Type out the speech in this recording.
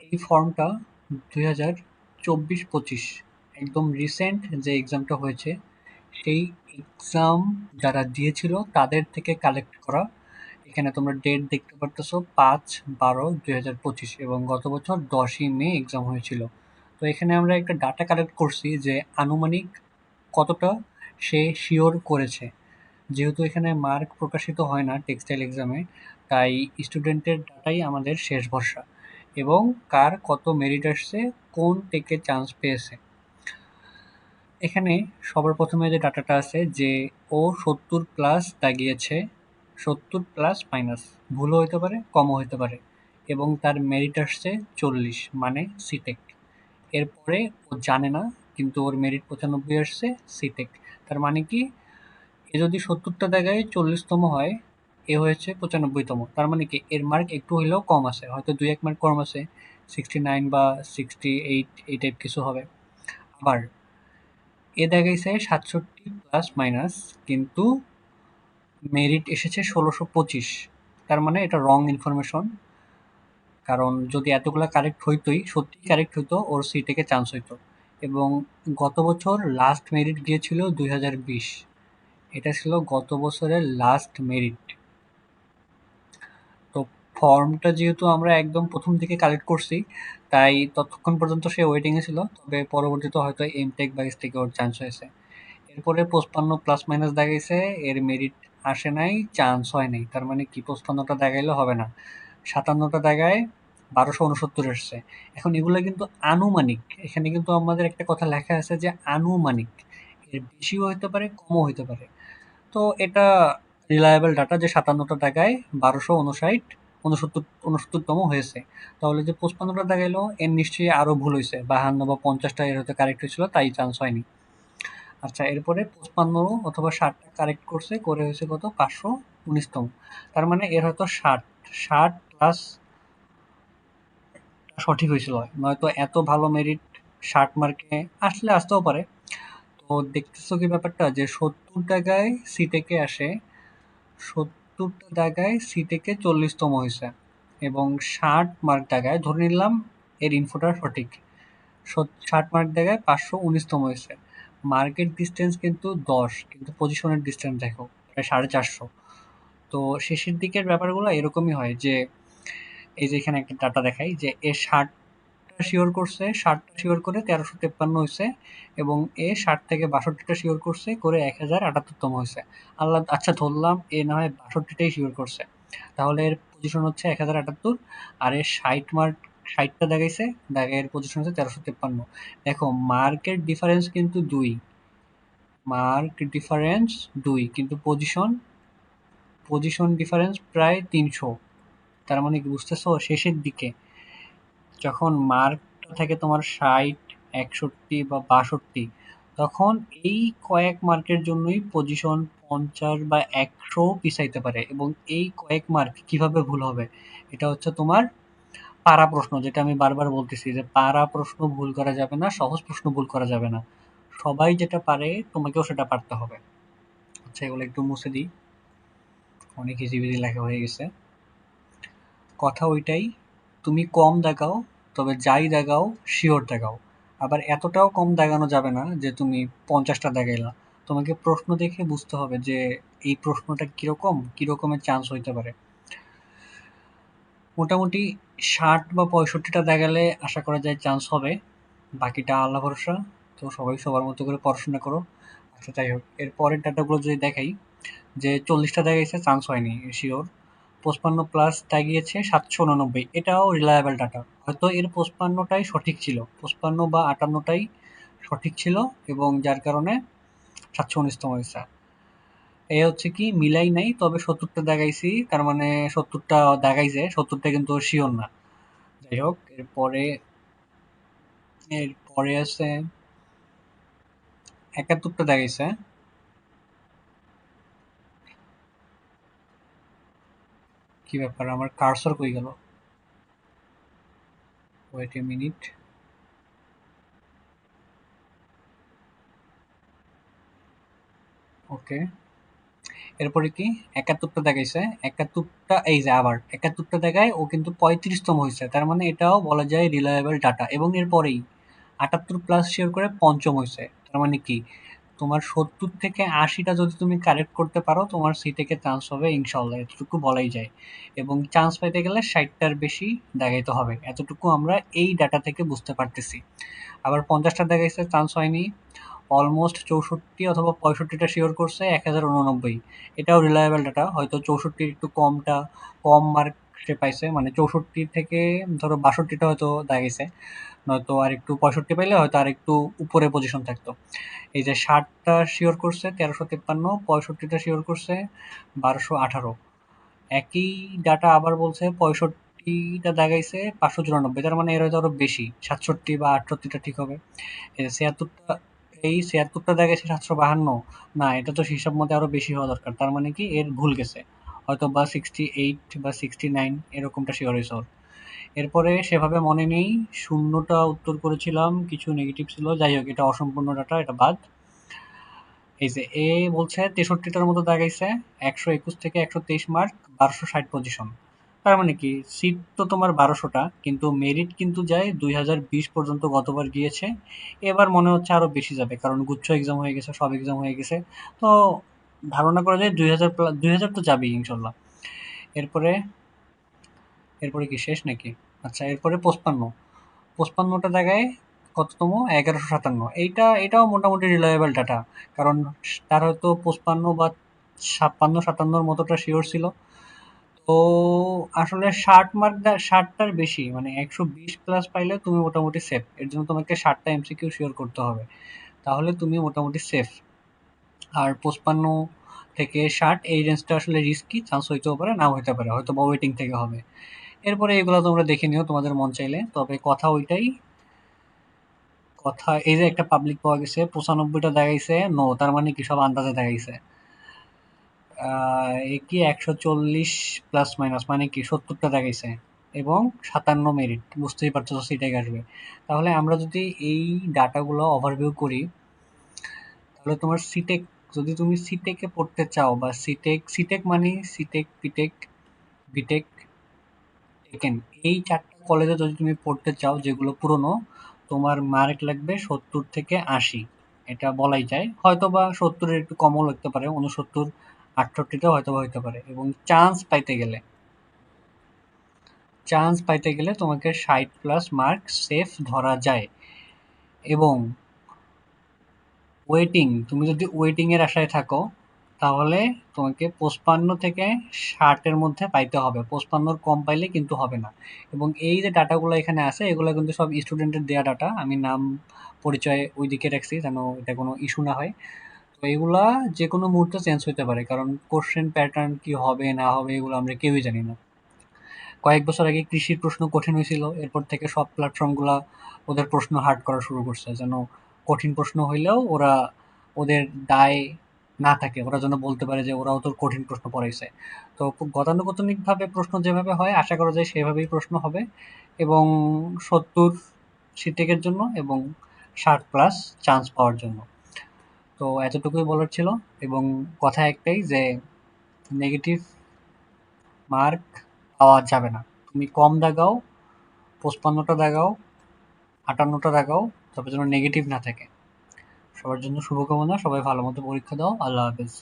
এই ফর্মটা 2024-25 একদম রিসেন্ট যে এক্সামটা হয়েছে সেই এক্সাম যারা দিয়েছিল তাদের থেকে কালেক্ট করা। এখানে তোমরা ডেট দেখতে পারতেছো 5/12/2025 এবং গত বছর 10ই মে এক্সাম হয়েছিল। তো এখানে আমরা একটা ডাটা কালেক্ট করছি যে আনুমানিক কতটা সে শিওর করেছে। যেহেতু এখানে মার্ক প্রকাশিত হয় না টেক্সটাইল এক্সামে, তাই স্টুডেন্টের ডাটাই আমাদের শেষ ভরসা এবং কার কত মেরিট আসছে, কোন টেকে চান্স পেয়েছে। এখানে সবার প্রথমে যে ডাটাটা আছে যে ও 70+ দাগিয়েছে, 70+- ভুলও হইতে পারে, কমও হইতে পারে, এবং তার মেরিট আসছে 40 মানে সিটেক। এরপরে ও জানে না কিন্তু ওর মেরিট 95 আসছে সিটেক। তার মানে কি, এ যদি 70টা জায়গায় 40তম হয়, এ হয়েছে 95তম। তার মানে কি এর মার্ক একটু হইলেও কম আছে, হয়তো 2-1 মার্ক কম আছে, 69 বা 68 এই টাইপ কিছু হবে। আবার এ দেখাইছে 67+- কিন্তু মেরিট এসেছে 1625। তার মানে এটা রং ইনফরমেশন, কারণ যদি এতগুলা কারেক্ট হইতোই, সত্যি কারেক্ট হইতো, ওর সি থেকে চান্স হইতো। এবং গত বছর লাস্ট মেরিট গিয়েছিল 2020, এটা ছিল গত বছরের লাস্ট মেরিট। তো ফর্মটা যেহেতু আমরা একদম প্রথম দিকে কালেক্ট করছি, তাই ততক্ষণ পর্যন্ত সে ওয়েটিংয়ে ছিল, তবে পরবর্তীতে হয়তো এমটেক বা এসটেকে ওর চান্স হয়েছে। এরপরে 55+ দেখাইছে, এর মেরিট আসে নাই, চান্স হয় নাই। তার মানে কি 55টা দেখাইলে হবে না, 57টা দেখায় 1269 এসছে। এখন এগুলো কিন্তু আনুমানিক, এখানে কিন্তু আমাদের একটা কথা লেখা আছে যে আনুমানিক, এর বেশিও হইতে পারে, কমও হইতে পারে। তো এটা রিলায়েবল ডাটা যে 57টা টাকায় 1259 উনসত্তরতম হয়েছে। তাহলে যে 55টা দেখাইলো এর নিশ্চয়ই আরো ভুল হয়েছে, 52 বা 50টা এর হয়তো কারেক্ট হয়েছিল, তাই চান্স হয়নি। আচ্ছা, এরপরে 55 অথবা 60টা কারেক্ট করছে, করে হয়েছে কত, 519তম। তার মানে এর হয়তো 60 প্লাস সঠিক হয়েছিল, নয়তো এত ভালো মেরিট 60 মার্কে আসলে আসতেও পারে। তো দেখতেছো কি ব্যাপারটা, যে 70 টাকায় সি থেকে আসে, 70টা জায়গায় সি থেকে 40তম হয়েছে, এবং 60 মার্ক জায়গায় ধরে নিলাম এর ইনফোটা সঠিক, 60 মার্ক জায়গায় 519তম হয়েছে। মার্কেট ডিস্টেন্স কিন্তু 10, কিন্তু পজিশনের ডিস্টেন্স দেখো প্রায় 450। তো শেষের দিকের ব্যাপারগুলো এরকমই হয় যে এই যে এখানে একটা ডাটা দেখাই যে এ 60টা শিওর করছে, 60টা শিওর করে 1353 হয়েছে, এবং এ 60 থেকে 62টা শিওর করছে, করে 1078তম হয়েছে। আল্লাহ, আচ্ছা ধরলাম এ না হয় 62টাই শিওর করছে, তাহলে এর পজিশন হচ্ছে 1078, আর এর 60 মার্ক, 60টা দেখাইছে, এর পজিশন হচ্ছে 1353। দেখো মার্কের ডিফারেন্স কিন্তু 2, মার্ক ডিফারেন্স 2, কিন্তু পজিশন পজিশন ডিফারেন্স প্রায় 300। তার মানে কি বুঝতেছো, শেষের দিকে যখন মার্কটা থাকে তোমার 60, 61 বা 62, তখন এই কয়েক মার্কের জন্যই পজিশন 50 বা 100 পিছাইতে পারে। এবং এই কয়েক মার্ক কিভাবে ভুল হবে, এটা হচ্ছে তোমার পাড়া প্রশ্ন, যেটা আমি বারবার বলতেছি যে পাড়া প্রশ্ন ভুল করা যাবে না, সহজ প্রশ্ন ভুল করা যাবে না। সবাই যেটা পারে তোমাকেও সেটা পারতে হবে। আচ্ছা, এগুলো একটু মুছে দিই, অনেক হিজিবিজি লেখা হয়ে গেছে। কথা ওইটাই, তুমি কম দাগাও, তবে যাই দাগাও শিওর দাগাও। আবার এতটাও কম দাগানো যাবে না যে তুমি 50টা দাগাইলা। তোমাকে প্রশ্ন দেখে বুঝতে হবে যে এই প্রশ্নটা কিরকম, কিরকমের চান্স হইতে পারে। মোটামুটি 60 বা 65টা দাগালে আশা করা যায় চান্স হবে, বাকিটা আল্লাহ ভরসা। তো সবাই সবার মতো করে পড়াশোনা করো। আচ্ছা যাই হোক, এর পরের ডাটাগুলো যদি দেখাই, যে 40টা দাগিয়েছে চান্স হয়নি শিওর, 55+ দাগিয়েছে 789, এটাও রিলায়েবল ডাটা, হয়তো এর 55টাই সঠিক ছিল, 55 বা 58টাই সঠিক ছিল, এবং যার কারণে 719তম হয়েছে। এই হচ্ছে কি মিলাই নাই, তবে 70টা দেখাইছি, তার মানে 70টা দেখাইছে, 70টা কিন্তু শিওর না। যাই হোক, এরপরে আছে 71টা দেখাইছে। কি ব্যাপার, আমার কার্সর কই গেল, ওয়েট এ মিনিট। ওকে, এরপরে কি ৭১টা দেখাইছে, ৭১টা এই যে আবার ৭১টা দেখায় ও কিন্তু ৩৫তম হইছে। তার মানে এটাও বলা যায় রিলায়েবল ডাটা। এবং এরপরেই ৭৮ প্লাস শিওর করে ৫ম হইছে। তার মানে কি তোমার ৭০ থেকে ৮০টা যদি তুমি কারেক্ট করতে পারো তোমার সিটেকে চান্স হবে ইনশাল্লাহ, এতটুকু বলাই যায়। এবং চান্স পাইতে গেলে ৬০টার বেশি দেখাইতে হবে, এতটুকু আমরা এই ডাটা থেকে বুঝতে পারতেছি। আবার ৫০টা দেখাইছে চান্স হয়নি, অলমোস্ট ৬৪ অথবা ৬৫টা শিওর করছে ১০৮৯। এটাও রিলায়েবল ডাটা, হয়তো ৬৪ একটু কম মার্ক সে পাইছে, মানে ৬৪ থেকে ধরো ৬২টা হয়তো দেখাইছে, নয়তো আর একটু ৬৫ পাইলে হয়তো আর একটু উপরে পজিশন থাকতো। এই যে ৬০টা শিওর করছে ১৩৫৩, ৬৫টা শিওর করছে ১২১৮। একই ডাটা আবার বলছে ৬৫টা দেখাইছে ৫৯৪, তার মানে এর হয়তো আরো বেশি, ৬৭ বা ৬৮টা ঠিক হবে। এই যে ৭৬টা, এই ৭৬টা দেখাইছে ৭৫২। না, এটা তো হিসাব মতে আরো বেশি হওয়া দরকার, তার মানে কি এর ভুল গেছে, হয়তো বা 68 বা 69 এরকমটা শিওর হয়েছে ওর। এরপরে সেভাবে মনে নেই, শূন্যটা উত্তর করেছিলাম, কিছু নেগেটিভ ছিল, যাই হোক এটা অসম্পূর্ণ ডাটা, এটা বাদ। এই যে এ বলছে ৬৩টার মতো দাগাইছে, ১২১ থেকে ১২৩ মার্ক, ১২৬০ পজিশন। তার মানে কি সিট তো তোমার ১২০০টা, কিন্তু মেরিট কিন্তু যায় ২০২০ পর্যন্ত গতবার গিয়েছে। এবার মনে হচ্ছে আরো বেশি যাবে, কারণ গুচ্ছ এক্সাম হয়ে গেছে, সব এক্সাম হয়ে গেছে। তো ধারণা করা যায় ২০০০ তো যাবেই ইনশাল্লাহ। এরপরে এরপরে কি শেষ নাকি? আচ্ছা, এরপরে ৫৫টা জায়গায় কততম? ১১৫৭। এটাও মোটামুটি রিলায়েবল ডাটা, কারণ তার হয়তো ৫৫ বা ৫৬-৫৭র মতোটা শিওর ছিল। তো আসলে ৬০ মার্ক, ৬০টার বেশি মানে ১২০ প্লাস পাইলে তুমি মোটামুটি সেফ। এর জন্য তোমাকে ৬০টা এমসিকিউ শিওর করতে হবে, তাহলে তুমি মোটামুটি সেফ। আর ৫৫ থেকে ৬০ এই রেঞ্জটা আসলে রিস্কি, চান্স হইতেও পারে নাও হইতে পারে, হয়তো বা ওয়েটিং থেকে হবে। এরপরে এগুলো তোমরা দেখে নিও তোমাদের মন চাইলে, তবে কথা ওইটাই, কথা এই যে একটা পাবলিক পাওয়া গেছে ৯৫টা দেখাইছে নো, তার মানে কি সব আন্দাজে দেখাইছে। এ কি ১৪০ প্লাস মাইনাস মানে কি ৭০টা দেখাইছে এবং ৫৭ মেরিট, বুঝতেই পারছো সিটেক আসবে। তাহলে আমরা যদি এই ডাটাগুলো ওভারভিউ করি, তাহলে তোমার সিটেক, যদি তুমি সিটেকে পড়তে চাও বা সিটেক, সিটেক মানে সিটেক, পিটেক, বিটেক, টেকেন, এই ৪টা কলেজে যদি তুমি পড়তে চাও যেগুলো পুরনো, তোমার মার্ক লাগবে ৭০ থেকে ৮০। এটা বলাই যায়, হয়তোবা ৭০-এর একটু কমও লাগতে পারে, ৬৯, ৬৮টাও হয়তোবা হইতে পারে। এবং চান্স পাইতে গেলে তোমাকে ৬০ প্লাস মার্ক সেফ ধরা যায়। এবং ওয়েটিং, তুমি যদি ওয়েটিং এর আশায় থাকো তাহলে তোমাকে ৫৫ থেকে ৬০-এর মধ্যে পাইতে হবে, ৫৫-র কম পাইলে কিন্তু হবে না। এবং এই যে ডাটাগুলো এখানে আছে এগুলো কিন্তু সব স্টুডেন্টের দেয়া ডাটা, আমি নাম পরিচয় ওইদিকে রাখছি যেন এটা কোনো ইস্যু না হয়। তো এগুলা যে কোনো মুহূর্তে চেঞ্জ হইতে পারে, কারণ কোশ্চেন প্যাটার্ন কি হবে না হবে এগুলো আমরা কেউই জানি না। কয়েক বছর আগে কৃষির প্রশ্ন কঠিন হয়েছিল, এরপর থেকে সব প্ল্যাটফর্মগুলা ওদের প্রশ্ন হার্ড করা শুরু করছে, যেন কঠিন প্রশ্ন হইলেও ওরা, ওদের দায় না থাকে, ওরা যেন বলতে পারে যে ওরাও তো কঠিন প্রশ্ন পড়াইছে। তো গতানুগতিকভাবে প্রশ্ন যেভাবে হয় আশা করা যায় সেভাবেই প্রশ্ন হবে। এবং ৭০ সিটেকের জন্য এবং ৬০ প্লাস চান্স পাওয়ার জন্য। তো এতটুকুই বলার ছিল। এবং কথা একটাই যে নেগেটিভ মার্ক পাওয়া যাবে না, তুমি কম দাগাও, ৫৫টা দাগাও, ৫৮টা দাগাও, তবে যেন নেগেটিভ না থাকে। সবার জন্য শুভকামনা, সবাই ভালো মতো পরীক্ষা দাও। আল্লাহ হাফেজ।